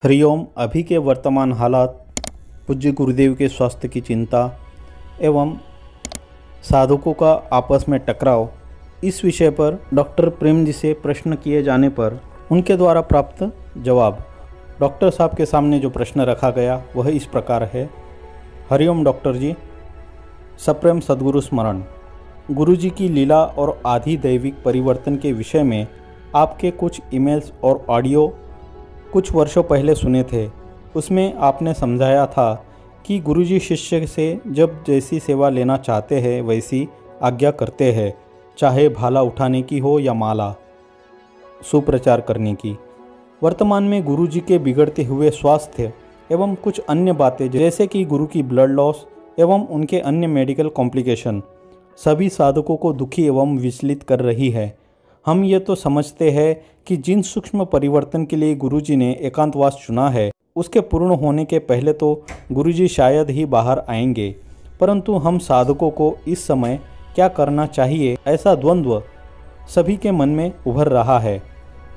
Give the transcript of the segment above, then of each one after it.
हरिओम। अभी के वर्तमान हालात, पूज्य गुरुदेव के स्वास्थ्य की चिंता एवं साधकों का आपस में टकराव, इस विषय पर डॉक्टर प्रेम जी से प्रश्न किए जाने पर उनके द्वारा प्राप्त जवाब। डॉक्टर साहब के सामने जो प्रश्न रखा गया वह इस प्रकार है। हरिओम डॉक्टर जी, सप्रेम सद्गुरु स्मरण। गुरु जी की लीला और आधि दैविक परिवर्तन के विषय में आपके कुछ ईमेल्स और ऑडियो कुछ वर्षों पहले सुने थे। उसमें आपने समझाया था कि गुरुजी शिष्य से जब जैसी सेवा लेना चाहते हैं वैसी आज्ञा करते हैं, चाहे भाला उठाने की हो या माला सुप्रचार करने की। वर्तमान में गुरुजी के बिगड़ते हुए स्वास्थ्य एवं कुछ अन्य बातें जैसे कि गुरु की ब्लड लॉस एवं उनके अन्य मेडिकल कॉम्प्लिकेशन सभी साधकों को दुखी एवं विचलित कर रही है। हम ये तो समझते हैं कि जिन सूक्ष्म परिवर्तन के लिए गुरुजी ने एकांतवास चुना है उसके पूर्ण होने के पहले तो गुरुजी शायद ही बाहर आएंगे, परंतु हम साधकों को इस समय क्या करना चाहिए, ऐसा द्वंद्व सभी के मन में उभर रहा है।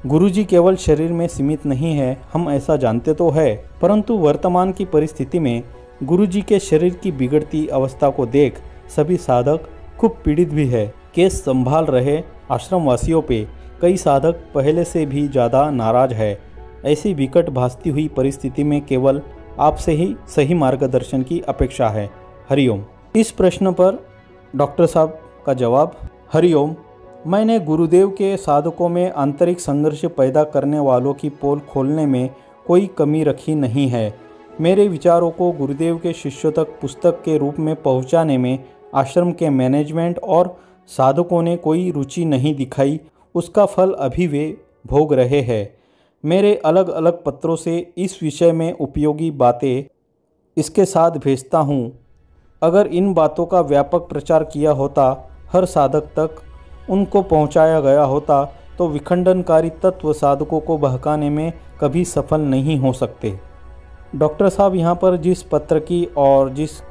गुरुजी केवल शरीर में सीमित नहीं है, हम ऐसा जानते तो है, परंतु वर्तमान की परिस्थिति में गुरुजी के शरीर की बिगड़ती अवस्था को देख सभी साधक खूब पीड़ित भी है। केस संभाल रहे आश्रमवासियों पे कई साधक पहले से भी ज़्यादा नाराज है। ऐसी विकट भासती हुई परिस्थिति में केवल आपसे ही सही मार्गदर्शन की अपेक्षा है। हरिओम। इस प्रश्न पर डॉक्टर साहब का जवाब। हरिओम। मैंने गुरुदेव के साधकों में आंतरिक संघर्ष पैदा करने वालों की पोल खोलने में कोई कमी रखी नहीं है। मेरे विचारों को गुरुदेव के शिष्यों तक पुस्तक के रूप में पहुंचाने में आश्रम के मैनेजमेंट और साधकों ने कोई रुचि नहीं दिखाई। उसका फल अभी वे भोग रहे हैं। मेरे अलग अलग पत्रों से इस विषय में उपयोगी बातें इसके साथ भेजता हूँ। अगर इन बातों का व्यापक प्रचार किया होता, हर साधक तक उनको पहुँचाया गया होता, तो विखंडनकारी तत्व साधकों को बहकाने में कभी सफल नहीं हो सकते। डॉक्टर साहब यहाँ पर जिस पत्र की और जिस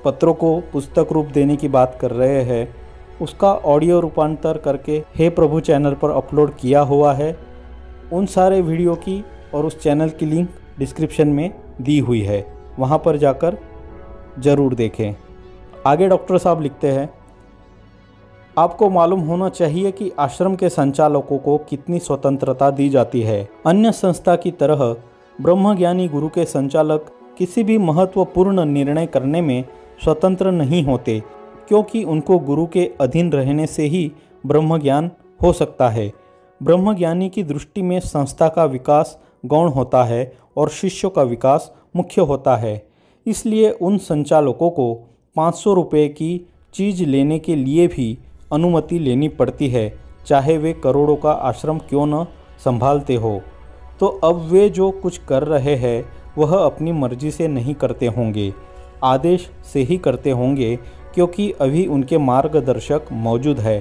पत्रों को पुस्तक रूप देने की बात कर रहे हैं उसका ऑडियो रूपांतर करके हे प्रभु चैनल पर अपलोड किया हुआ है। उन सारे वीडियो की और उस चैनल की लिंक डिस्क्रिप्शन में दी हुई है, वहाँ पर जाकर ज़रूर देखें। आगे डॉक्टर साहब लिखते हैं, आपको मालूम होना चाहिए कि आश्रम के संचालकों को कितनी स्वतंत्रता दी जाती है। अन्य संस्था की तरह ब्रह्मज्ञानी गुरु के संचालक किसी भी महत्वपूर्ण निर्णय करने में स्वतंत्र नहीं होते, क्योंकि उनको गुरु के अधीन रहने से ही ब्रह्मज्ञान हो सकता है। ब्रह्मज्ञानी की दृष्टि में संस्था का विकास गौण होता है और शिष्यों का विकास मुख्य होता है। इसलिए उन संचालकों को 500 रुपये की चीज़ लेने के लिए भी अनुमति लेनी पड़ती है, चाहे वे करोड़ों का आश्रम क्यों न संभालते हो। तो अब वे जो कुछ कर रहे हैं वह अपनी मर्जी से नहीं करते होंगे, आदेश से ही करते होंगे, क्योंकि अभी उनके मार्गदर्शक मौजूद है।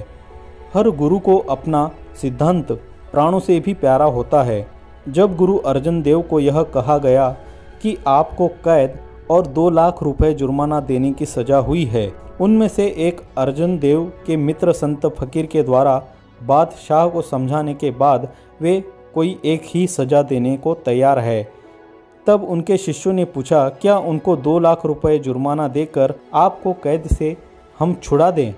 हर गुरु को अपना सिद्धांत प्राणों से भी प्यारा होता है। जब गुरु अर्जन देव को यह कहा गया कि आपको कैद और 2 लाख रुपए जुर्माना देने की सज़ा हुई है, उनमें से एक अर्जन देव के मित्र संत फकीर के द्वारा बादशाह को समझाने के बाद वे कोई एक ही सज़ा देने को तैयार है। तब उनके शिष्यों ने पूछा, क्या उनको 2 लाख रुपए जुर्माना देकर आपको कैद से हम छुड़ा दें?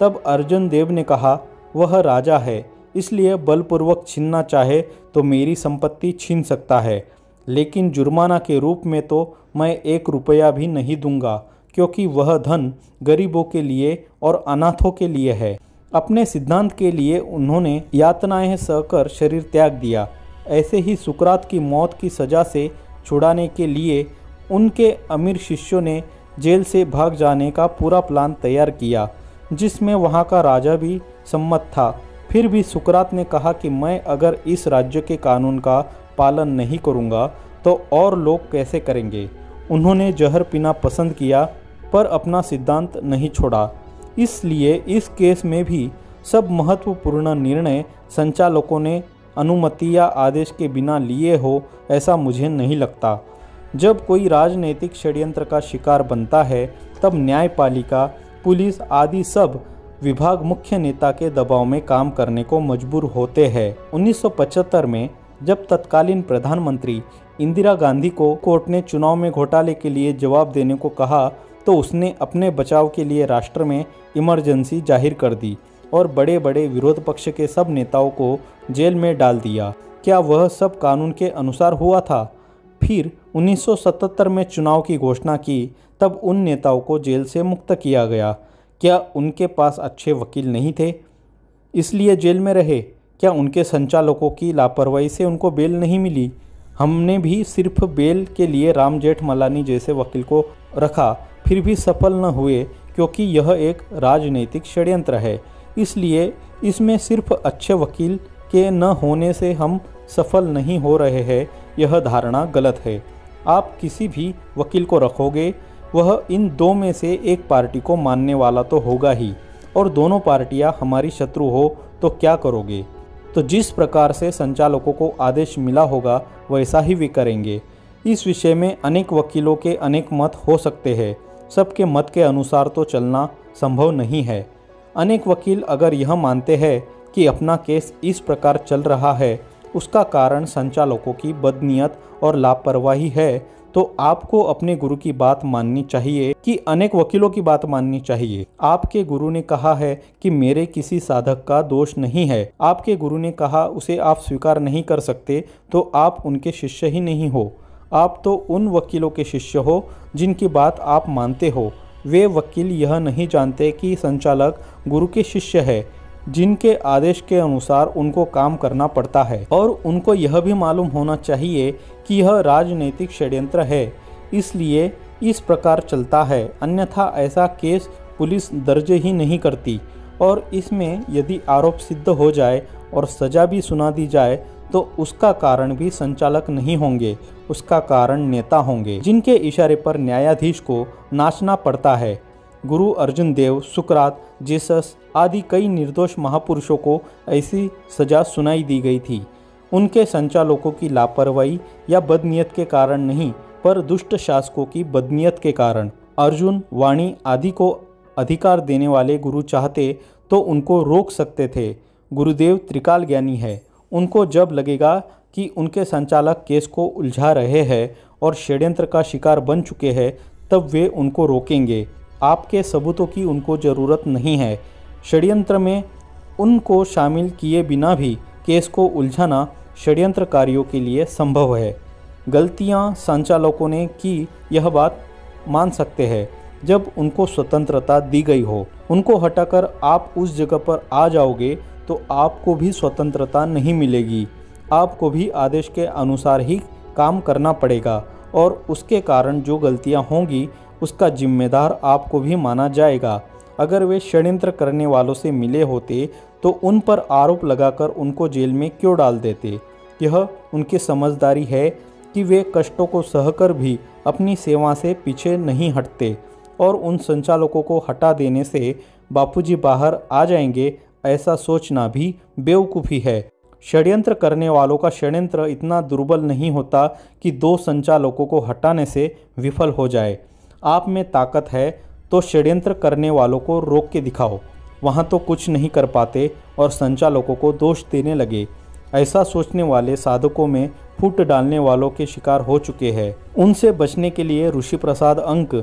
तब अर्जुन देव ने कहा, वह राजा है, इसलिए बलपूर्वक छीनना चाहे तो मेरी संपत्ति छीन सकता है, लेकिन जुर्माना के रूप में तो मैं 1 रुपया भी नहीं दूंगा, क्योंकि वह धन गरीबों के लिए और अनाथों के लिए है। अपने सिद्धांत के लिए उन्होंने यातनाएं सहकर शरीर त्याग दिया। ऐसे ही सुकरात की मौत की सज़ा से छुड़ाने के लिए उनके अमीर शिष्यों ने जेल से भाग जाने का पूरा प्लान तैयार किया, जिसमें वहाँ का राजा भी सम्मत था। फिर भी सुकरात ने कहा कि मैं अगर इस राज्य के कानून का पालन नहीं करूँगा तो और लोग कैसे करेंगे। उन्होंने जहर पीना पसंद किया पर अपना सिद्धांत नहीं छोड़ा। इसलिए इस केस में भी सब महत्वपूर्ण निर्णय संचालकों ने अनुमति या आदेश के बिना लिए हो, ऐसा मुझे नहीं लगता। जब कोई राजनीतिक षड्यंत्र का शिकार बनता है तब न्यायपालिका, पुलिस आदि सब विभाग मुख्य नेता के दबाव में काम करने को मजबूर होते हैं। 1975 में जब तत्कालीन प्रधानमंत्री इंदिरा गांधी को कोर्ट ने चुनाव में घोटाले के लिए जवाब देने को कहा तो उसने अपने बचाव के लिए राष्ट्र में इमरजेंसी जाहिर कर दी और बड़े बड़े विरोध पक्ष के सब नेताओं को जेल में डाल दिया। क्या वह सब कानून के अनुसार हुआ था? फिर 1977 में चुनाव की घोषणा की, तब उन नेताओं को जेल से मुक्त किया गया। क्या उनके पास अच्छे वकील नहीं थे इसलिए जेल में रहे? क्या उनके संचालकों की लापरवाही से उनको बेल नहीं मिली? हमने भी सिर्फ बेल के लिए राम जेठमलानी जैसे वकील को रखा, फिर भी सफल न हुए, क्योंकि यह एक राजनीतिक षड्यंत्र है। इसलिए इसमें सिर्फ अच्छे वकील के न होने से हम सफल नहीं हो रहे हैं, यह धारणा गलत है। आप किसी भी वकील को रखोगे, वह इन दो में से एक पार्टी को मानने वाला तो होगा ही, और दोनों पार्टियां हमारी शत्रु हो तो क्या करोगे? तो जिस प्रकार से संचालकों को आदेश मिला होगा वैसा ही वे करेंगे। इस विषय में अनेक वकीलों के अनेक मत हो सकते हैं, सबके मत के अनुसार तो चलना संभव नहीं है। अनेक वकील अगर यह मानते हैं कि अपना केस इस प्रकार चल रहा है, उसका कारण संचालकों की बदनीयत और लापरवाही है, तो आपको अपने गुरु की बात माननी चाहिए कि अनेक वकीलों की बात माननी चाहिए। आपके गुरु ने कहा है कि मेरे किसी साधक का दोष नहीं है, आपके गुरु ने कहा उसे आप स्वीकार नहीं कर सकते, तो आप उनके शिष्य ही नहीं हो। आप तो उन वकीलों के शिष्य हो जिनकी बात आप मानते हो। वे वकील यह नहीं जानते कि संचालक गुरु के शिष्य है, जिनके आदेश के अनुसार उनको काम करना पड़ता है, और उनको यह भी मालूम होना चाहिए कि यह राजनीतिक षड्यंत्र है, इसलिए इस प्रकार चलता है, अन्यथा ऐसा केस पुलिस दर्ज ही नहीं करती। और इसमें यदि आरोप सिद्ध हो जाए और सजा भी सुना दी जाए तो उसका कारण भी संचालक नहीं होंगे, उसका कारण नेता होंगे, जिनके इशारे पर न्यायाधीश को नाचना पड़ता है। गुरु अर्जुन देव, सुकरात, जीसस आदि कई निर्दोष महापुरुषों को ऐसी सजा सुनाई दी गई थी। उनके संचालकों की लापरवाही या बदनीयत के कारण नहीं, पर दुष्ट शासकों की बदनीयत के कारण। अर्जुन, वाणी आदि को अधिकार देने वाले गुरु चाहते तो उनको रोक सकते थे। गुरुदेव त्रिकाल ज्ञानी है, उनको जब लगेगा कि उनके संचालक केस को उलझा रहे हैं और षड्यंत्र का शिकार बन चुके हैं, तब वे उनको रोकेंगे। आपके सबूतों की उनको ज़रूरत नहीं है। षड्यंत्र में उनको शामिल किए बिना भी केस को उलझाना षड्यंत्रकारियों के लिए संभव है। गलतियां संचालकों ने की, यह बात मान सकते हैं जब उनको स्वतंत्रता दी गई हो। उनको हटाकर आप उस जगह पर आ जाओगे तो आपको भी स्वतंत्रता नहीं मिलेगी, आपको भी आदेश के अनुसार ही काम करना पड़ेगा, और उसके कारण जो गलतियां होंगी उसका जिम्मेदार आपको भी माना जाएगा। अगर वे षड्यंत्र करने वालों से मिले होते तो उन पर आरोप लगाकर उनको जेल में क्यों डाल देते? यह उनकी समझदारी है कि वे कष्टों को सहकर भी अपनी सेवा से पीछे नहीं हटते, और उन संचालकों को हटा देने से बापूजी बाहर आ जाएंगे, ऐसा सोचना भी बेवकूफ़ी है। षड्यंत्र करने वालों का षड्यंत्र इतना दुर्बल नहीं होता कि दो संचालकों को हटाने से विफल हो जाए। आप में ताकत है तो षड्यंत्र करने वालों को रोक के दिखाओ, वहाँ तो कुछ नहीं कर पाते और संचालकों को दोष देने लगे। ऐसा सोचने वाले साधकों में फूट डालने वालों के शिकार हो चुके हैं। उनसे बचने के लिए ऋषि प्रसाद अंक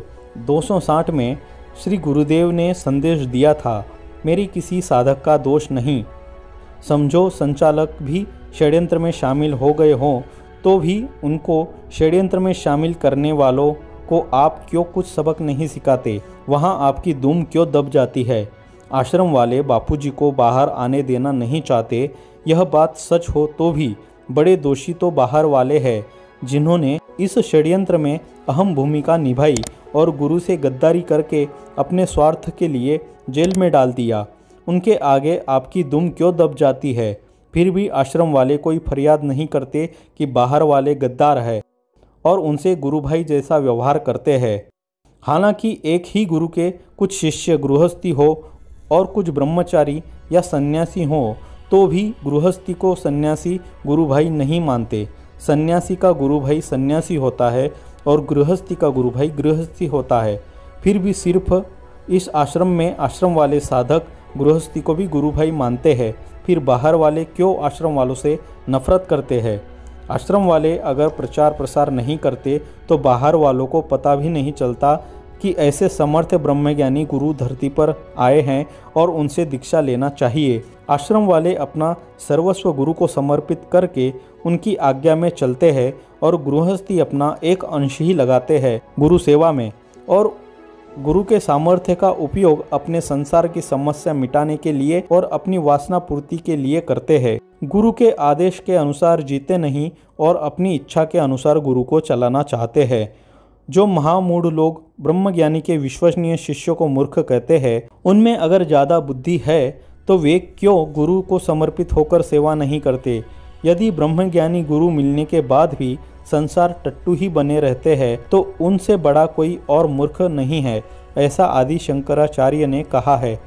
260 में श्री गुरुदेव ने संदेश दिया था, मेरी किसी साधक का दोष नहीं। समझो संचालक भी षड्यंत्र में शामिल हो गए हों तो भी उनको षड्यंत्र में शामिल करने वालों को आप क्यों कुछ सबक नहीं सिखाते? वहाँ आपकी दुम क्यों दब जाती है? आश्रम वाले बापूजी को बाहर आने देना नहीं चाहते, यह बात सच हो तो भी बड़े दोषी तो बाहर वाले हैं, जिन्होंने इस षड्यंत्र में अहम भूमिका निभाई और गुरु से गद्दारी करके अपने स्वार्थ के लिए जेल में डाल दिया। उनके आगे आपकी दुम क्यों दब जाती है? फिर भी आश्रम वाले कोई फरियाद नहीं करते कि बाहर वाले गद्दार है और उनसे गुरु भाई जैसा व्यवहार करते हैं। हालांकि एक ही गुरु के कुछ शिष्य गृहस्थी हो और कुछ ब्रह्मचारी या सन्यासी हो, तो भी गृहस्थी को सन्यासी गुरु भाई नहीं मानते। सन्यासी का गुरु भाई सन्यासी होता है और गृहस्थी का गुरु भाई गृहस्थी होता है। फिर भी सिर्फ इस आश्रम में आश्रम वाले साधक गृहस्थी को भी गुरु भाई मानते हैं, फिर बाहर वाले क्यों आश्रम वालों से नफरत करते हैं? आश्रम वाले अगर प्रचार प्रसार नहीं करते तो बाहर वालों को पता भी नहीं चलता कि ऐसे समर्थ ब्रह्मज्ञानी गुरु धरती पर आए हैं और उनसे दीक्षा लेना चाहिए। आश्रम वाले अपना सर्वस्व गुरु को समर्पित करके उनकी आज्ञा में चलते हैं और गृहस्थी अपना एक अंश ही लगाते हैं गुरु सेवा में, और गुरु के सामर्थ्य का उपयोग अपने संसार की समस्या मिटाने के लिए और अपनी वासना पूर्ति के लिए करते हैं। गुरु के आदेश के अनुसार जीते नहीं और अपनी इच्छा के अनुसार गुरु को चलाना चाहते हैं। जो महामूढ़ लोग ब्रह्मज्ञानी के विश्वसनीय शिष्यों को मूर्ख कहते हैं, उनमें अगर ज़्यादा बुद्धि है तो वे क्यों गुरु को समर्पित होकर सेवा नहीं करते। यदि ब्रह्मज्ञानी गुरु मिलने के बाद भी संसार टट्टू ही बने रहते हैं तो उनसे बड़ा कोई और मूर्ख नहीं है, ऐसा आदि शंकराचार्य ने कहा है।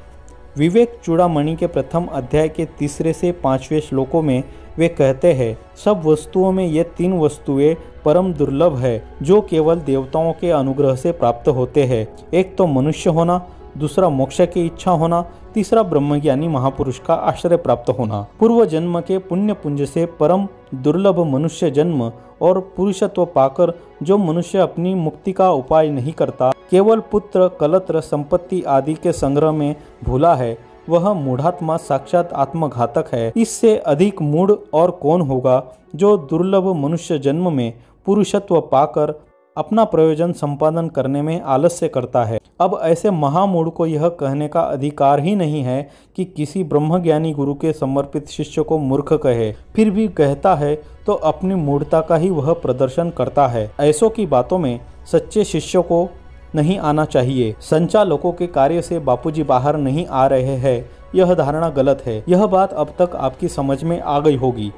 विवेक चूड़ामणि के प्रथम अध्याय के 3 से 5वें श्लोकों में वे कहते हैं, सब वस्तुओं में ये 3 वस्तुएं परम दुर्लभ है जो केवल देवताओं के अनुग्रह से प्राप्त होते हैं। एक तो मनुष्य होना, दूसरा मोक्ष की इच्छा होना, तीसरा ब्रह्मज्ञानी महापुरुष का आश्रय प्राप्त होना। पूर्व जन्म के पुण्य पुंज से परम दुर्लभ मनुष्य जन्म और पुरुषत्व पाकर जो मनुष्य अपनी मुक्ति का उपाय नहीं करता, केवल पुत्र कलत्र संपत्ति आदि के संग्रह में भूला है, वह मूढ़ात्मा साक्षात आत्मघातक है। इससे अधिक मूढ़ और कौन होगा जो दुर्लभ मनुष्य जन्म में पुरुषत्व पाकर अपना प्रयोजन संपादन करने में आलस्य करता है। अब ऐसे महामूढ़ को यह कहने का अधिकार ही नहीं है कि किसी ब्रह्मज्ञानी गुरु के समर्पित शिष्य को मूर्ख कहे, फिर भी कहता है तो अपनी मूढ़ता का ही वह प्रदर्शन करता है। ऐसों की बातों में सच्चे शिष्यों को नहीं आना चाहिए। संचालकों के कार्य से बापूजी बाहर नहीं आ रहे हैं, यह धारणा गलत है। यह बात अब तक आपकी समझ में आ गई होगी।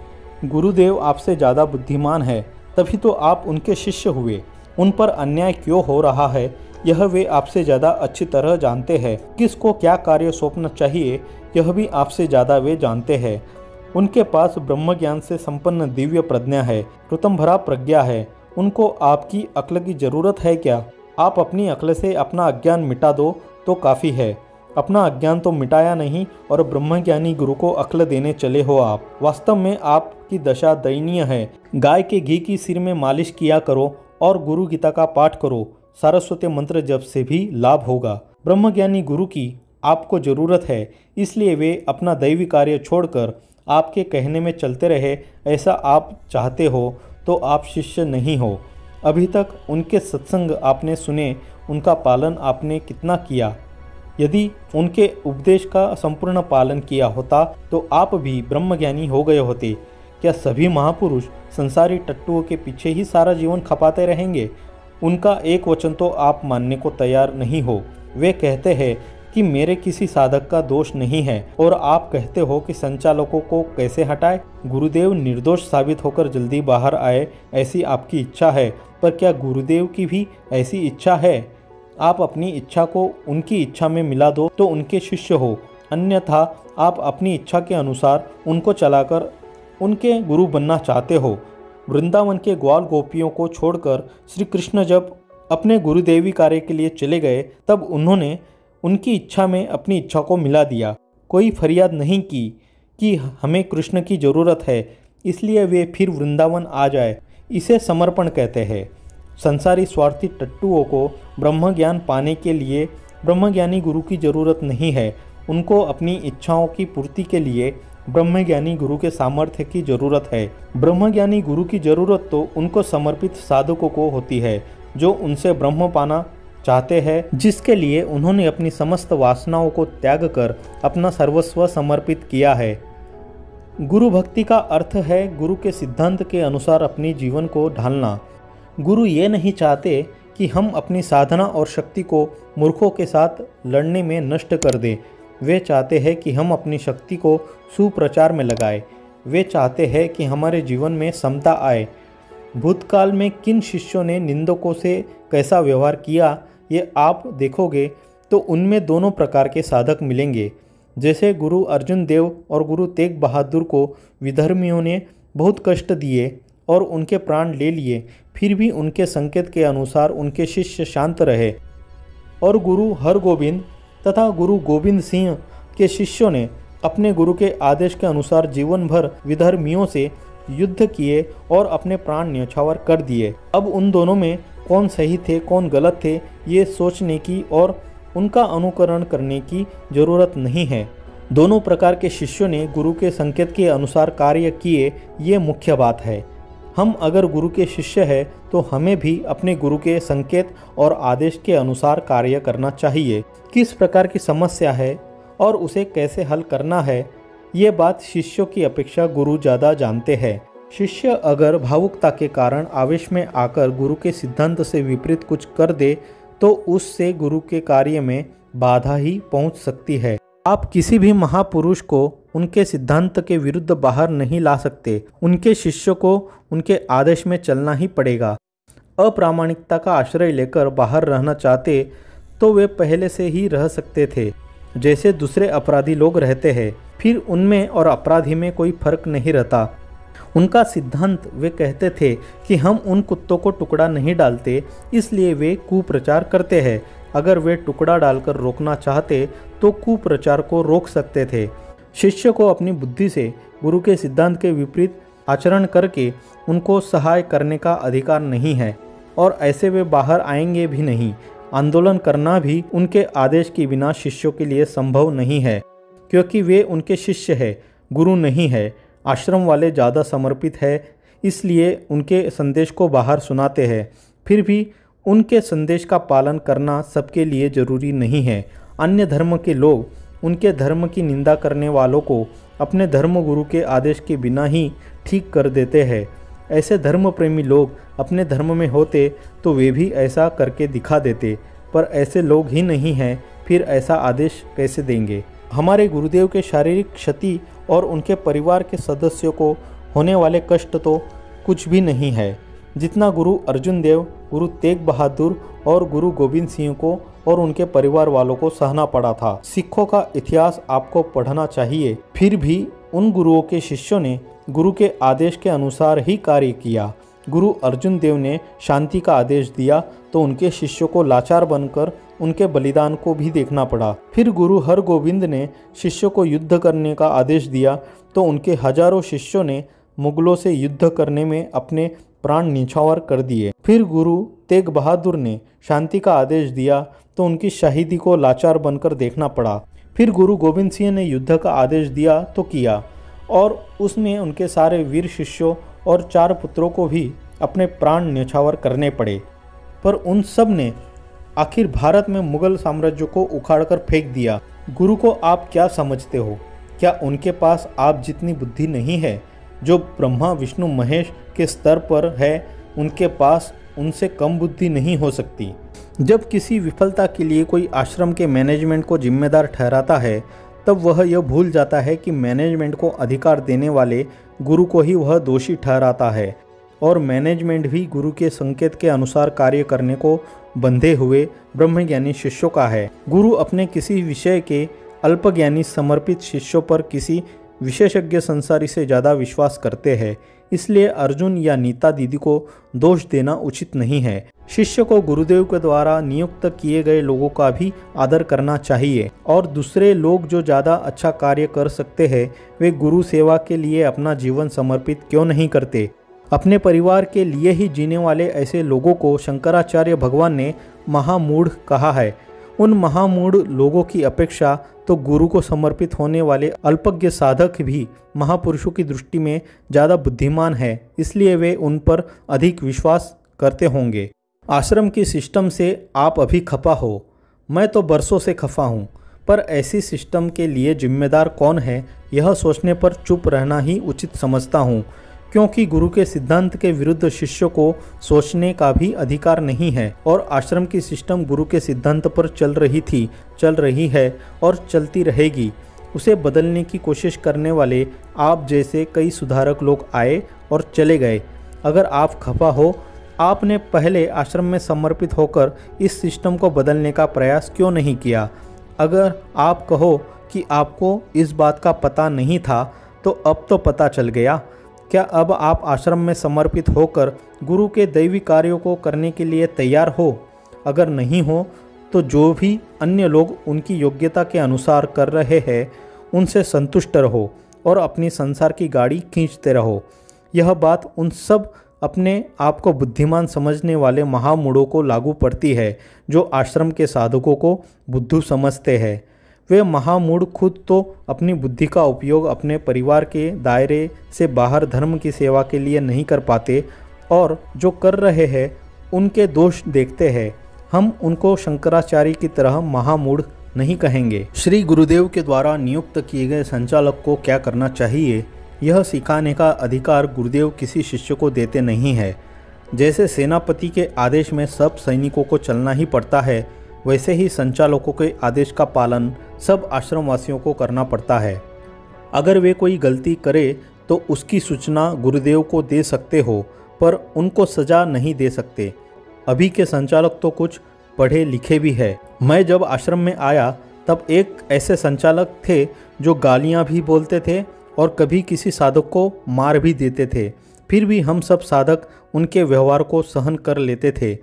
गुरुदेव आपसे ज़्यादा बुद्धिमान है, तभी तो आप उनके शिष्य हुए। उन पर अन्याय क्यों हो रहा है यह वे आपसे ज़्यादा अच्छी तरह जानते हैं। किसको क्या कार्य सौंपना चाहिए यह भी आपसे ज़्यादा वे जानते हैं। उनके पास ब्रह्मज्ञान से संपन्न दिव्य प्रज्ञा है, ऋतंभरा प्रज्ञा है। उनको आपकी अक्ल की ज़रूरत है क्या? आप अपनी अक्ल से अपना अज्ञान मिटा दो तो काफ़ी है। अपना अज्ञान तो मिटाया नहीं और ब्रह्मज्ञानी गुरु को अक्ल देने चले हो आप। वास्तव में आपकी दशा दयनीय है। गाय के घी की सिर में मालिश किया करो और गुरु गीता का पाठ करो, सरस्वती मंत्र जप से भी लाभ होगा। ब्रह्मज्ञानी गुरु की आपको ज़रूरत है, इसलिए वे अपना दैवी कार्य छोड़कर आपके कहने में चलते रहे। ऐसा आप चाहते हो तो आप शिष्य नहीं हो। अभी तक उनके सत्संग आपने सुने, उनका पालन आपने कितना किया? यदि उनके उपदेश का संपूर्ण पालन किया होता तो आप भी ब्रह्मज्ञानी हो गए होते। क्या सभी महापुरुष संसारी टट्टुओं के पीछे ही सारा जीवन खपाते रहेंगे? उनका एक वचन तो आप मानने को तैयार नहीं हो। वे कहते हैं कि मेरे किसी साधक का दोष नहीं है और आप कहते हो कि संचालकों को कैसे हटाए। गुरुदेव निर्दोष साबित होकर जल्दी बाहर आए, ऐसी आपकी इच्छा है, पर क्या गुरुदेव की भी ऐसी इच्छा है? आप अपनी इच्छा को उनकी इच्छा में मिला दो तो उनके शिष्य हो, अन्यथा आप अपनी इच्छा के अनुसार उनको चलाकर उनके गुरु बनना चाहते हो। वृंदावन के ग्वाल गोपियों को छोड़कर श्री कृष्ण जब अपने गुरुदेवी कार्य के लिए चले गए तब उन्होंने उनकी इच्छा में अपनी इच्छा को मिला दिया। कोई फरियाद नहीं की कि हमें कृष्ण की ज़रूरत है, इसलिए वे फिर वृंदावन आ जाए। इसे समर्पण कहते हैं। संसारी स्वार्थी टट्टुओं को ब्रह्म ज्ञान पाने के लिए ब्रह्मज्ञानी गुरु की ज़रूरत नहीं है। उनको अपनी इच्छाओं की पूर्ति के लिए ब्रह्मज्ञानी गुरु के सामर्थ्य की ज़रूरत है। ब्रह्मज्ञानी गुरु की ज़रूरत तो उनको समर्पित साधकों को होती है जो उनसे ब्रह्म पाना चाहते हैं, जिसके लिए उन्होंने अपनी समस्त वासनाओं को त्याग कर अपना सर्वस्व समर्पित किया है। गुरु भक्ति का अर्थ है गुरु के सिद्धांत के अनुसार अपनी जीवन को ढालना। गुरु ये नहीं चाहते कि हम अपनी साधना और शक्ति को मूर्खों के साथ लड़ने में नष्ट कर दें। वे चाहते हैं कि हम अपनी शक्ति को सुप्रचार में लगाएं। वे चाहते हैं कि हमारे जीवन में समता आए। भूतकाल में किन शिष्यों ने निंदकों से कैसा व्यवहार किया ये आप देखोगे तो उनमें दोनों प्रकार के साधक मिलेंगे। जैसे गुरु अर्जुन देव और गुरु तेग बहादुर को विधर्मियों ने बहुत कष्ट दिए और उनके प्राण ले लिए, फिर भी उनके संकेत के अनुसार उनके शिष्य शांत रहे। और गुरु हरगोविंद तथा गुरु गोविंद सिंह के शिष्यों ने अपने गुरु के आदेश के अनुसार जीवन भर विधर्मियों से युद्ध किए और अपने प्राण न्यौछावर कर दिए। अब उन दोनों में कौन सही थे कौन गलत थे ये सोचने की और उनका अनुकरण करने की जरूरत नहीं है। दोनों प्रकार के शिष्यों ने गुरु के संकेत के अनुसार कार्य किए, ये मुख्य बात है। हम अगर गुरु के शिष्य हैं तो हमें भी अपने गुरु के संकेत और आदेश के अनुसार कार्य करना चाहिए। किस प्रकार की समस्या है और उसे कैसे हल करना है, ये बात शिष्यों की अपेक्षा गुरु ज़्यादा जानते हैं। शिष्य अगर भावुकता के कारण आवेश में आकर गुरु के सिद्धांत से विपरीत कुछ कर दे तो उससे गुरु के कार्य में बाधा ही पहुंच सकती है। आप किसी भी महापुरुष को उनके सिद्धांत के विरुद्ध बाहर नहीं ला सकते। उनके शिष्य को उनके आदेश में चलना ही पड़ेगा। अप्रामाणिकता का आश्रय लेकर बाहर रहना चाहते तो वे पहले से ही रह सकते थे, जैसे दूसरे अपराधी लोग रहते हैं। फिर उनमें और अपराधी में कोई फर्क नहीं रहता। उनका सिद्धांत, वे कहते थे कि हम उन कुत्तों को टुकड़ा नहीं डालते, इसलिए वे कुप्रचार करते हैं। अगर वे टुकड़ा डालकर रोकना चाहते तो कुप्रचार को रोक सकते थे। शिष्य को अपनी बुद्धि से गुरु के सिद्धांत के विपरीत आचरण करके उनको सहाय करने का अधिकार नहीं है और ऐसे वे बाहर आएंगे भी नहीं। आंदोलन करना भी उनके आदेश के बिना शिष्यों के लिए संभव नहीं है, क्योंकि वे उनके शिष्य हैं, गुरु नहीं है। आश्रम वाले ज़्यादा समर्पित है, इसलिए उनके संदेश को बाहर सुनाते हैं। फिर भी उनके संदेश का पालन करना सबके लिए जरूरी नहीं है। अन्य धर्म के लोग उनके धर्म की निंदा करने वालों को अपने धर्म गुरु के आदेश के बिना ही ठीक कर देते हैं। ऐसे धर्म प्रेमी लोग अपने धर्म में होते तो वे भी ऐसा करके दिखा देते, पर ऐसे लोग ही नहीं हैं, फिर ऐसा आदेश कैसे देंगे। हमारे गुरुदेव के शारीरिक क्षति और उनके परिवार के सदस्यों को होने वाले कष्ट तो कुछ भी नहीं है, जितना गुरु अर्जुन देव, गुरु तेग बहादुर और गुरु गोविंद सिंह को और उनके परिवार वालों को सहना पड़ा था। सिखों का इतिहास आपको पढ़ना चाहिए। फिर भी उन गुरुओं के शिष्यों ने गुरु के आदेश के अनुसार ही कार्य किया। गुरु अर्जुन देव ने शांति का आदेश दिया तो उनके शिष्यों को लाचार बनकर उनके बलिदान को भी देखना पड़ा। फिर गुरु हरगोविंद ने शिष्यों को युद्ध करने का आदेश दिया तो उनके हजारों शिष्यों ने मुगलों से युद्ध करने में अपने प्राण न्यौछावर कर दिए। फिर गुरु तेग बहादुर ने शांति का आदेश दिया तो उनकी शहीदी को लाचार बनकर देखना पड़ा। फिर गुरु गोविंद सिंह ने युद्ध का आदेश दिया तो किया और उसमें उनके सारे वीर शिष्यों और 4 पुत्रों को भी अपने प्राण न्यौछावर करने पड़े। पर उन सब ने आखिर भारत में मुगल साम्राज्य को उखाड़कर फेंक दिया। गुरु को आप क्या समझते हो? क्या उनके पास आप जितनी बुद्धि नहीं है? जो ब्रह्मा विष्णु महेश के स्तर पर है, उनके पास उनसे कम बुद्धि नहीं हो सकती। जब किसी विफलता के लिए कोई आश्रम के मैनेजमेंट को जिम्मेदार ठहराता है, तब वह यह भूल जाता है कि मैनेजमेंट को अधिकार देने वाले गुरु को ही वह दोषी ठहराता है और मैनेजमेंट भी गुरु के संकेत के अनुसार कार्य करने को बंधे हुए ब्रह्मज्ञानी शिष्यों का है। गुरु अपने किसी विषय के अल्पज्ञानी समर्पित शिष्यों पर किसी विशेषज्ञ संसारी से ज़्यादा विश्वास करते हैं। इसलिए अर्जुन या नीता दीदी को दोष देना उचित नहीं है। शिष्य को गुरुदेव के द्वारा नियुक्त किए गए लोगों का भी आदर करना चाहिए और दूसरे लोग जो ज़्यादा अच्छा कार्य कर सकते हैं वे गुरु सेवा के लिए अपना जीवन समर्पित क्यों नहीं करते। अपने परिवार के लिए ही जीने वाले ऐसे लोगों को शंकराचार्य भगवान ने महामूढ़ कहा है। उन महामूढ़ लोगों की अपेक्षा तो गुरु को समर्पित होने वाले अल्पज्ञ साधक भी महापुरुषों की दृष्टि में ज़्यादा बुद्धिमान है, इसलिए वे उन पर अधिक विश्वास करते होंगे। आश्रम की सिस्टम से आप अभी खफा हो, मैं तो बरसों से खफा हूँ, पर ऐसी सिस्टम के लिए जिम्मेदार कौन है यह सोचने पर चुप रहना ही उचित समझता हूँ, क्योंकि गुरु के सिद्धांत के विरुद्ध शिष्यों को सोचने का भी अधिकार नहीं है और आश्रम की सिस्टम गुरु के सिद्धांत पर चल रही थी, चल रही है और चलती रहेगी। उसे बदलने की कोशिश करने वाले आप जैसे कई सुधारक लोग आए और चले गए। अगर आप खफा हो, आपने पहले आश्रम में समर्पित होकर इस सिस्टम को बदलने का प्रयास क्यों नहीं किया? अगर आप कहो कि आपको इस बात का पता नहीं था तो अब तो पता चल गया। क्या अब आप आश्रम में समर्पित होकर गुरु के दैवी कार्यों को करने के लिए तैयार हो? अगर नहीं हो तो जो भी अन्य लोग उनकी योग्यता के अनुसार कर रहे हैं उनसे संतुष्ट रहो और अपनी संसार की गाड़ी खींचते रहो। यह बात उन सब अपने आप को बुद्धिमान समझने वाले महामूढ़ों को लागू पड़ती है जो आश्रम के साधकों को बुद्धू समझते हैं। वे महामूढ़ खुद तो अपनी बुद्धि का उपयोग अपने परिवार के दायरे से बाहर धर्म की सेवा के लिए नहीं कर पाते और जो कर रहे हैं उनके दोष देखते हैं। हम उनको शंकराचार्य की तरह महामूढ़ नहीं कहेंगे। श्री गुरुदेव के द्वारा नियुक्त किए गए संचालक को क्या करना चाहिए, यह सिखाने का अधिकार गुरुदेव किसी शिष्य को देते नहीं है। जैसे सेनापति के आदेश में सब सैनिकों को चलना ही पड़ता है, वैसे ही संचालकों के आदेश का पालन सब आश्रमवासियों को करना पड़ता है। अगर वे कोई गलती करे तो उसकी सूचना गुरुदेव को दे सकते हो, पर उनको सजा नहीं दे सकते। अभी के संचालक तो कुछ पढ़े लिखे भी है। मैं जब आश्रम में आया तब एक ऐसे संचालक थे जो गालियां भी बोलते थे और कभी किसी साधक को मार भी देते थे। फिर भी हम सब साधक उनके व्यवहार को सहन कर लेते थे,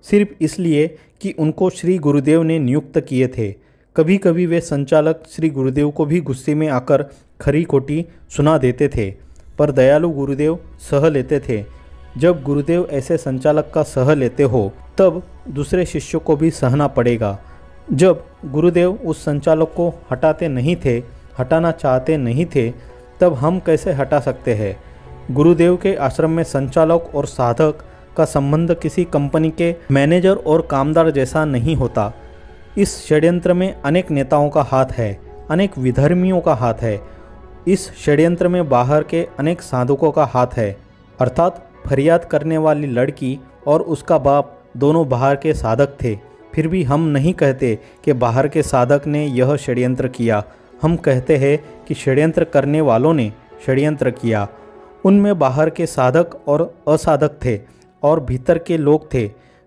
सिर्फ इसलिए कि उनको श्री गुरुदेव ने नियुक्त किए थे। कभी कभी वे संचालक श्री गुरुदेव को भी गुस्से में आकर खरी खोटी सुना देते थे, पर दयालु गुरुदेव सह लेते थे। जब गुरुदेव ऐसे संचालक का सह लेते हो तब दूसरे शिष्यों को भी सहना पड़ेगा। जब गुरुदेव उस संचालक को हटाना चाहते नहीं थे, तब हम कैसे हटा सकते हैं। गुरुदेव के आश्रम में संचालक और साधक का संबंध किसी कंपनी के मैनेजर और कामदार जैसा नहीं होता। इस षड्यंत्र में अनेक नेताओं का हाथ है, अनेक विधर्मियों का हाथ है। इस षड्यंत्र में बाहर के अनेक साधकों का हाथ है, अर्थात फरियाद करने वाली लड़की और उसका बाप दोनों बाहर के साधक थे। फिर भी हम नहीं कहते कि बाहर के साधक ने यह षड्यंत्र किया, हम कहते हैं कि षड्यंत्र करने वालों ने षड्यंत्र किया। उनमें बाहर के साधक और असाधक थे और भीतर के लोग थे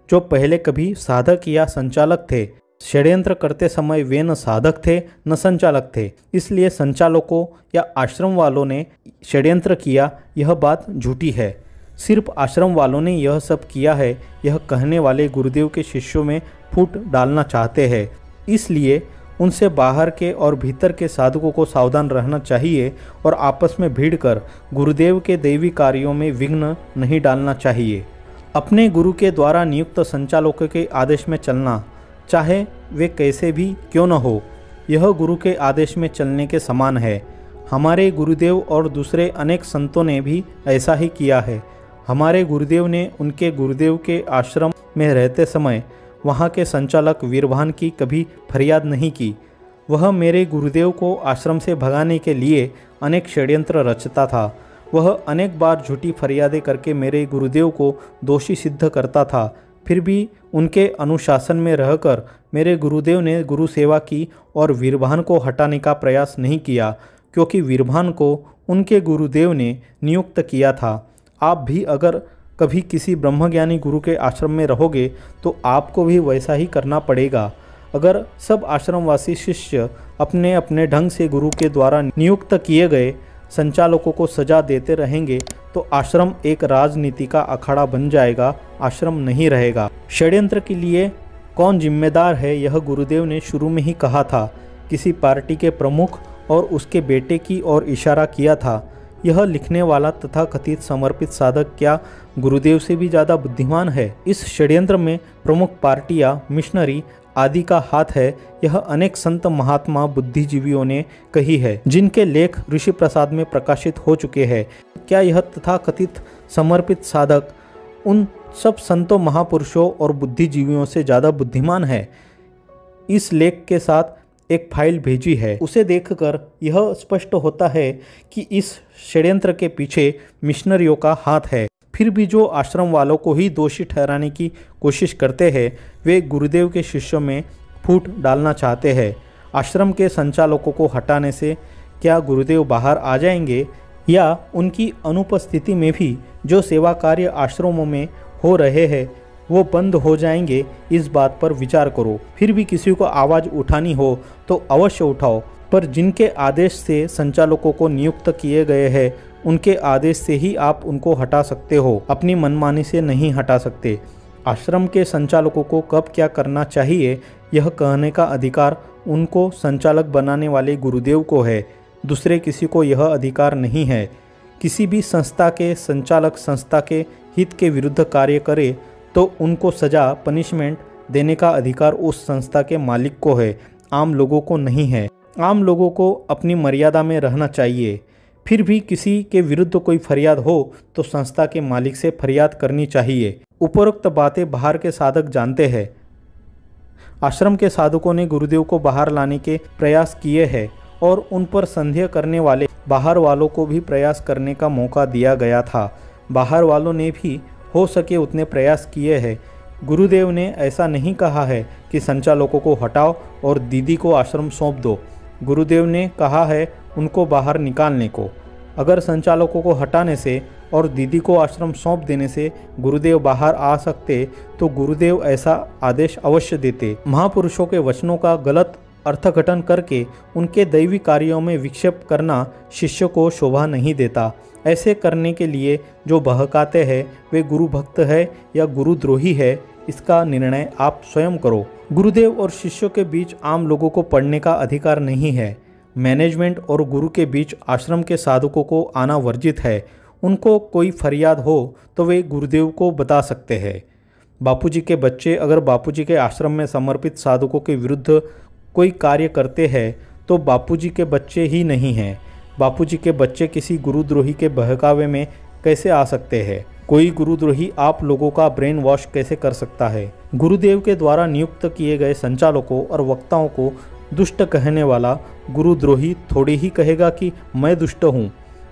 जो पहले कभी साधक या संचालक थे। षड्यंत्र करते समय वे न साधक थे न संचालक थे, इसलिए संचालकों या आश्रम वालों ने षड्यंत्र किया, यह बात झूठी है। सिर्फ आश्रम वालों ने यह सब किया है, यह कहने वाले गुरुदेव के शिष्यों में फूट डालना चाहते हैं। इसलिए उनसे बाहर के और भीतर के साधकों को सावधान रहना चाहिए और आपस में भिड़कर गुरुदेव के दैवी कार्यों में विघ्न नहीं डालना चाहिए। अपने गुरु के द्वारा नियुक्त संचालकों के आदेश में चलना, चाहे वे कैसे भी क्यों न हो, यह गुरु के आदेश में चलने के समान है। हमारे गुरुदेव और दूसरे अनेक संतों ने भी ऐसा ही किया है। हमारे गुरुदेव ने उनके गुरुदेव के आश्रम में रहते समय वहाँ के संचालक वीरभान की कभी फरियाद नहीं की। वह मेरे गुरुदेव को आश्रम से भगाने के लिए अनेक षड्यंत्र रचता था। वह अनेक बार झूठी फरियादें करके मेरे गुरुदेव को दोषी सिद्ध करता था। फिर भी उनके अनुशासन में रहकर मेरे गुरुदेव ने गुरु सेवा की और वीरभान को हटाने का प्रयास नहीं किया, क्योंकि वीरभान को उनके गुरुदेव ने नियुक्त किया था। आप भी अगर कभी किसी ब्रह्मज्ञानी गुरु के आश्रम में रहोगे तो आपको भी वैसा ही करना पड़ेगा। अगर सब आश्रमवासी शिष्य अपने अपने ढंग से गुरु के द्वारा नियुक्त किए गए संचालकों को सजा देते रहेंगे तो आश्रम एक राजनीति का अखाड़ा बन जाएगा, आश्रम नहीं रहेगा। षड्यंत्र के लिए कौन जिम्मेदार है, यह गुरुदेव ने शुरू में ही कहा था। किसी पार्टी के प्रमुख और उसके बेटे की ओर इशारा किया था। यह लिखने वाला तथा कथित समर्पित साधक क्या गुरुदेव से भी ज़्यादा बुद्धिमान है? इस षड्यंत्र में प्रमुख पार्टियां, मिशनरी आदि का हाथ है, यह अनेक संत महात्मा बुद्धिजीवियों ने कही है, जिनके लेख ऋषि प्रसाद में प्रकाशित हो चुके हैं। क्या यह तथाकथित समर्पित साधक उन सब संतों, महापुरुषों और बुद्धिजीवियों से ज़्यादा बुद्धिमान है? इस लेख के साथ एक फाइल भेजी है, उसे देखकर यह स्पष्ट होता है कि इस षड्यंत्र के पीछे मिशनरियों का हाथ है। फिर भी जो आश्रम वालों को ही दोषी ठहराने की कोशिश करते हैं, वे गुरुदेव के शिष्यों में फूट डालना चाहते हैं। आश्रम के संचालकों को हटाने से क्या गुरुदेव बाहर आ जाएंगे, या उनकी अनुपस्थिति में भी जो सेवा कार्य आश्रमों में हो रहे हैं वो बंद हो जाएंगे? इस बात पर विचार करो। फिर भी किसी को आवाज़ उठानी हो तो अवश्य उठाओ, पर जिनके आदेश से संचालकों को नियुक्त किए गए हैं उनके आदेश से ही आप उनको हटा सकते हो, अपनी मनमानी से नहीं हटा सकते। आश्रम के संचालकों को कब क्या करना चाहिए यह कहने का अधिकार उनको संचालक बनाने वाले गुरुदेव को है, दूसरे किसी को यह अधिकार नहीं है। किसी भी संस्था के संचालक संस्था के हित के विरुद्ध कार्य करे तो उनको सज़ा पनिशमेंट देने का अधिकार उस संस्था के मालिक को है, आम लोगों को नहीं है। आम लोगों को अपनी मर्यादा में रहना चाहिए। फिर भी किसी के विरुद्ध कोई फरियाद हो तो संस्था के मालिक से फरियाद करनी चाहिए। उपरोक्त बातें बाहर के साधक जानते हैं। आश्रम के साधकों ने गुरुदेव को बाहर लाने के प्रयास किए हैं और उन पर संदेह करने वाले बाहर वालों को भी प्रयास करने का मौका दिया गया था। बाहर वालों ने भी हो सके उतने प्रयास किए हैं। गुरुदेव ने ऐसा नहीं कहा है कि संचालकों को हटाओ और दीदी को आश्रम सौंप दो। गुरुदेव ने कहा है उनको बाहर निकालने को। अगर संचालकों को हटाने से और दीदी को आश्रम सौंप देने से गुरुदेव बाहर आ सकते तो गुरुदेव ऐसा आदेश अवश्य देते। महापुरुषों के वचनों का गलत अर्थघटन करके उनके दैवी कार्यों में विक्षेप करना शिष्य को शोभा नहीं देता। ऐसे करने के लिए जो बहकाते हैं वे गुरु भक्त है या गुरुद्रोही है, इसका निर्णय आप स्वयं करो। गुरुदेव और शिष्यों के बीच आम लोगों को पढ़ने का अधिकार नहीं है। मैनेजमेंट और गुरु के बीच आश्रम के साधकों को आना वर्जित है। उनको कोई फरियाद हो तो वे गुरुदेव को बता सकते हैं। बापूजी के बच्चे अगर बापूजी के आश्रम में समर्पित साधकों के विरुद्ध कोई कार्य करते हैं तो बापूजी के बच्चे ही नहीं हैं। बापूजी के बच्चे किसी गुरुद्रोही के बहकावे में कैसे आ सकते हैं? कोई गुरुद्रोही आप लोगों का ब्रेन वॉश कैसे कर सकता है? गुरुदेव के द्वारा नियुक्त किए गए संचालकों और वक्ताओं को दुष्ट कहने वाला गुरुद्रोही थोड़ी ही कहेगा कि मैं दुष्ट हूँ।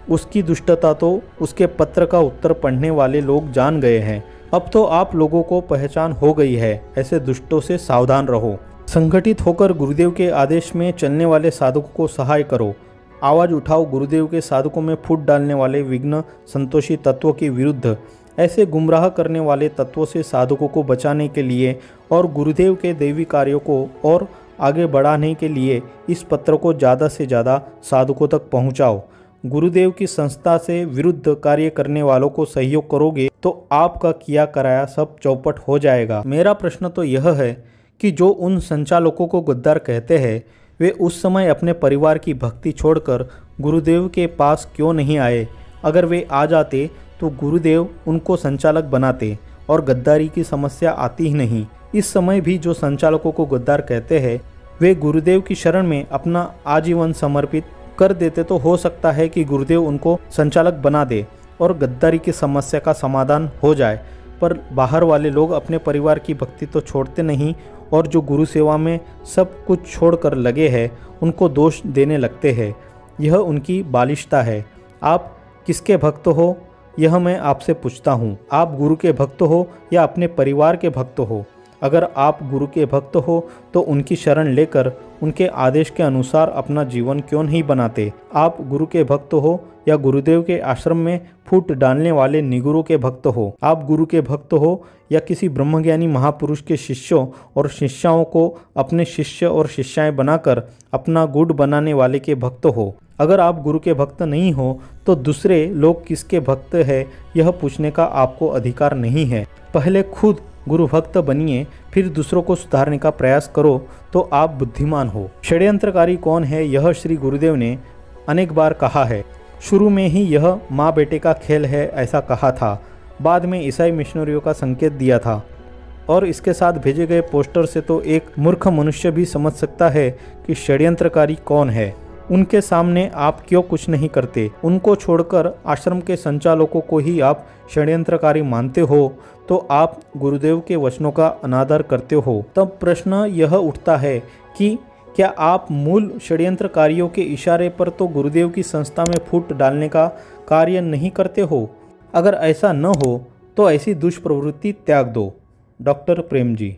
उसकी दुष्टता तो उसके पत्र का उत्तर पढ़ने वाले लोग जान गए हैं। अब तो आप लोगों को पहचान हो गई है। ऐसे दुष्टों से सावधान रहो। संगठित होकर गुरुदेव के आदेश में चलने वाले साधकों को सहाय करो। आवाज़ उठाओ गुरुदेव के साधकों में फूट डालने वाले विघ्न संतोषी तत्वों के विरुद्ध। ऐसे गुमराह करने वाले तत्वों से साधकों को बचाने के लिए और गुरुदेव के दैवी कार्यों को और आगे बढ़ाने के लिए इस पत्र को ज़्यादा से ज़्यादा साधकों तक पहुँचाओ। गुरुदेव की संस्था से विरुद्ध कार्य करने वालों को सहयोग करोगे तो आपका किया कराया सब चौपट हो जाएगा। मेरा प्रश्न तो यह है कि जो उन संचालकों को गद्दार कहते हैं वे उस समय अपने परिवार की भक्ति छोड़कर गुरुदेव के पास क्यों नहीं आए? अगर वे आ जाते तो गुरुदेव उनको संचालक बनाते और गद्दारी की समस्या आती ही नहीं। इस समय भी जो संचालकों को गद्दार कहते हैं वे गुरुदेव की शरण में अपना आजीवन समर्पित कर देते तो हो सकता है कि गुरुदेव उनको संचालक बना दे और गद्दारी की समस्या का समाधान हो जाए। पर बाहर वाले लोग अपने परिवार की भक्ति तो छोड़ते नहीं और जो गुरु सेवा में सब कुछ छोड़कर लगे हैं उनको दोष देने लगते हैं। यह उनकी बालिशता है। आप किसके भक्त हो यह मैं आपसे पूछता हूँ। आप गुरु के भक्त हो या अपने परिवार के भक्त हो? अगर आप गुरु के भक्त हो तो उनकी शरण लेकर उनके आदेश के अनुसार अपना जीवन क्यों नहीं बनाते? आप गुरु के भक्त हो या गुरुदेव के आश्रम में फूट डालने वाले निगुरों के भक्त हो? आप गुरु के भक्त हो या किसी ब्रह्मज्ञानी महापुरुष के शिष्यों और शिष्याओं को अपने शिष्य और शिष्याएं बनाकर अपना गुड़ बनाने वाले के भक्त हो? अगर आप गुरु के भक्त नहीं हो तो दूसरे लोग किसके भक्त है यह पूछने का आपको अधिकार नहीं है। पहले खुद गुरु भक्त बनिए फिर दूसरों को सुधारने का प्रयास करो तो आप बुद्धिमान हो। षड्यंत्रकारी कौन है यह श्री गुरुदेव ने अनेक बार कहा है। शुरू में ही यह माँ बेटे का खेल है ऐसा कहा था। बाद में ईसाई मिशनरियों का संकेत दिया था और इसके साथ भेजे गए पोस्टर से तो एक मूर्ख मनुष्य भी समझ सकता है कि षड्यंत्रकारी कौन है। उनके सामने आप क्यों कुछ नहीं करते? उनको छोड़कर आश्रम के संचालकों को ही आप षड्यंत्रकारी मानते हो तो आप गुरुदेव के वचनों का अनादर करते हो। तब प्रश्न यह उठता है कि क्या आप मूल षड्यंत्रकारियों के इशारे पर तो गुरुदेव की संस्था में फूट डालने का कार्य नहीं करते हो? अगर ऐसा न हो तो ऐसी दुष्प्रवृत्ति त्याग दो। डॉक्टर प्रेम जी।